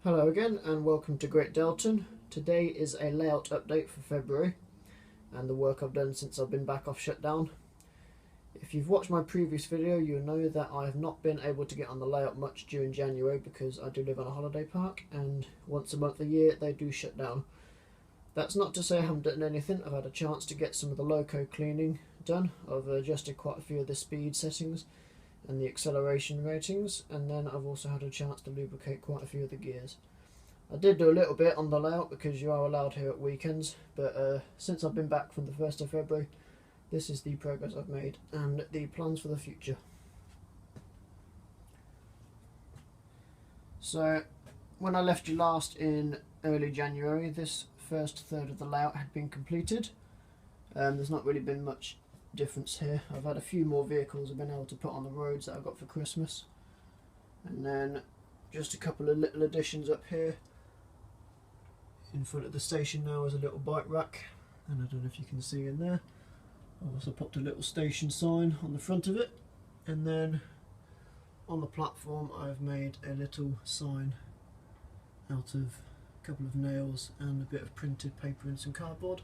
Hello again and welcome to Great Deltan. Today is a layout update for February and the work I've done since I've been back off shutdown. If you've watched my previous video, you'll know that I have not been able to get on the layout much during January because I do live on a holiday park and once a month a year they do shut down. That's not to say I haven't done anything. I've had a chance to get some of the loco cleaning done. I've adjusted quite a few of the speed settings and the acceleration ratings, and then I've also had a chance to lubricate quite a few of the gears. I did do a little bit on the layout because you are allowed here at weekends, but since I've been back from the 1st of February, this is the progress I've made and the plans for the future. So when I left you last in early January, this first third of the layout had been completed. There's not really been much difference here. I've had a few more vehicles I've been able to put on the roads that I got for Christmas, and then just a couple of little additions up here. In front of the station now is a little bike rack, and I don't know if you can see in there. I've also popped a little station sign on the front of it, and then on the platform I've made a little sign out of a couple of nails and a bit of printed paper and some cardboard.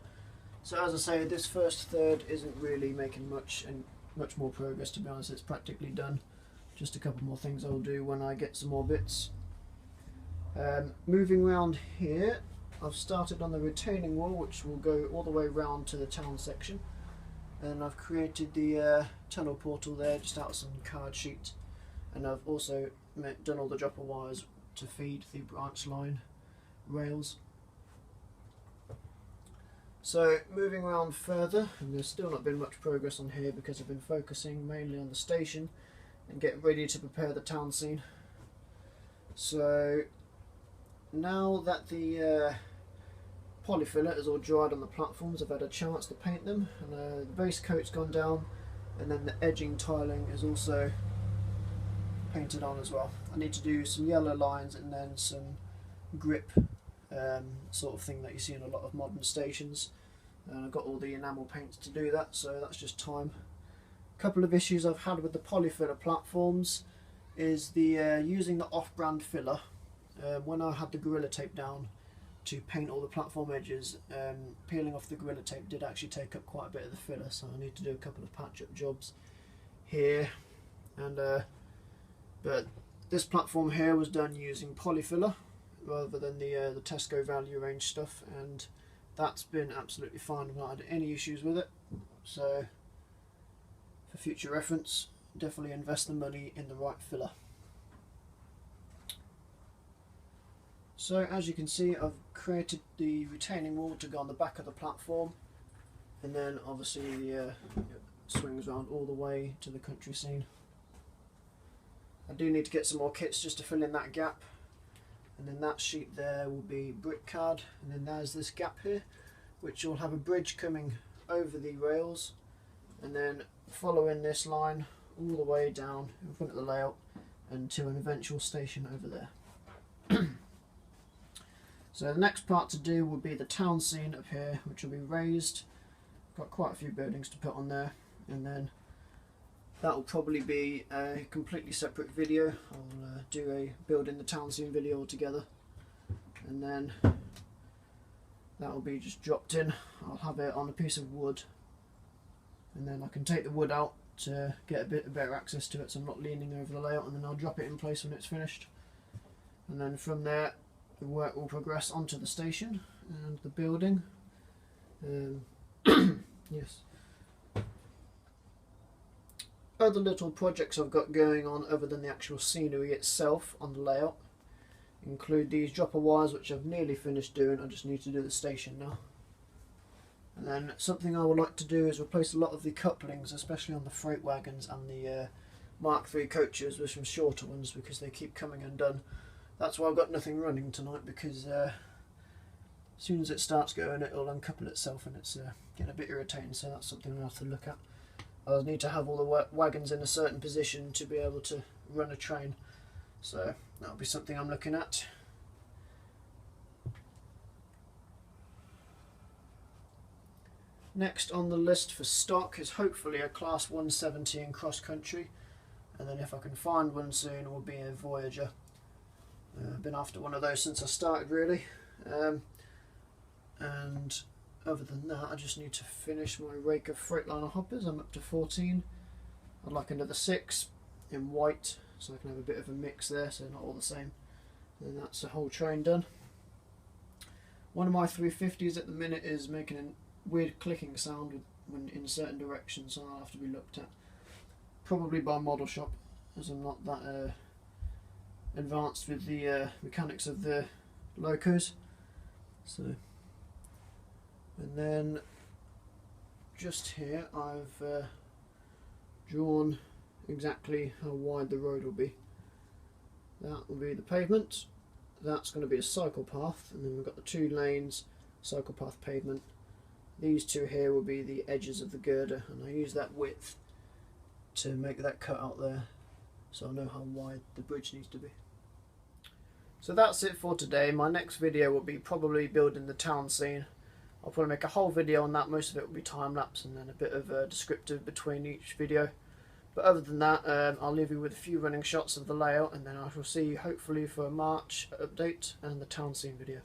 So as I say, this first third isn't really making much more progress, to be honest. It's practically done. Just a couple more things I'll do when I get some more bits. Moving around here, I've started on the retaining wall, which will go all the way round to the town section. And I've created the tunnel portal there just out of some card sheet. And I've also done all the dropper wires to feed the branch line rails. So moving around further, and there's still not been much progress on here because I've been focusing mainly on the station and getting ready to prepare the town scene. So now that the polyfiller is all dried on the platforms, I've had a chance to paint them, and the base coat's gone down, and then the edging tiling is also painted on as well. I need to do some yellow lines and then some grip sort of thing that you see in a lot of modern stations, and I've got all the enamel paints to do that, so that's just time. A couple of issues I've had with the polyfiller platforms is the using the off-brand filler. When I had the Gorilla Tape down to paint all the platform edges, peeling off the Gorilla Tape did actually take up quite a bit of the filler, so I need to do a couple of patch-up jobs here. And but this platform here was done using polyfiller rather than the Tesco value range stuff, and that's been absolutely fine. I've not had any issues with it, so for future reference, definitely invest the money in the right filler. So as you can see, I've created the retaining wall to go on the back of the platform, and then obviously it swings around all the way to the country scene. I do need to get some more kits just to fill in that gap. And then that sheet there will be brick card, and then there's this gap here which will have a bridge coming over the rails, and then following this line all the way down in front of the layout and to an eventual station over there. So the next part to do will be the town scene up here, which will be raised. Got quite a few buildings to put on there, and then that will probably be a completely separate video. I'll do a building the town scene video altogether, and then that will be just dropped in. I'll have it on a piece of wood, and then I can take the wood out to get a bit better access to it so I'm not leaning over the layout, and then I'll drop it in place when it's finished. And then from there the work will progress onto the station and the building. Yes. Other little projects I've got going on other than the actual scenery itself on the layout include these dropper wires, which I've nearly finished doing. I just need to do the station now. And then something I would like to do is replace a lot of the couplings, especially on the freight wagons and the Mark III coaches, with some shorter ones because they keep coming undone. That's why I've got nothing running tonight, because as soon as it starts going it'll uncouple itself, and it's getting a bit irritating, so that's something I'll have to look at. I'll need to have all the wagons in a certain position to be able to run a train, so that'll be something I'm looking at. Next on the list for stock is hopefully a Class 170 in cross country, and then if I can find one soon, will be a Voyager. I've been after one of those since I started, really. And other than that, I just need to finish my rake of Freightliner hoppers. I'm up to 14. I'd like another 6 in white, so I can have a bit of a mix there, so not all the same. And that's the whole train done. One of my 350s at the minute is making a weird clicking sound when in certain directions, so I'll have to be looked at. Probably by model shop, as I'm not that advanced with the mechanics of the locos. So, and then just here I've drawn exactly how wide the road will be. That will be the pavement, that's going to be a cycle path, and then we've got the 2 lanes, cycle path, pavement. These 2 here will be the edges of the girder, and I use that width to make that cut out there, so I know how wide the bridge needs to be. So that's it for today. My next video will be probably building the town scene. I'll probably make a whole video on that. Most of it will be time-lapse and then a bit of descriptive between each video. But other than that, I'll leave you with a few running shots of the layout, and then I shall see you hopefully for a March update and the town scene video.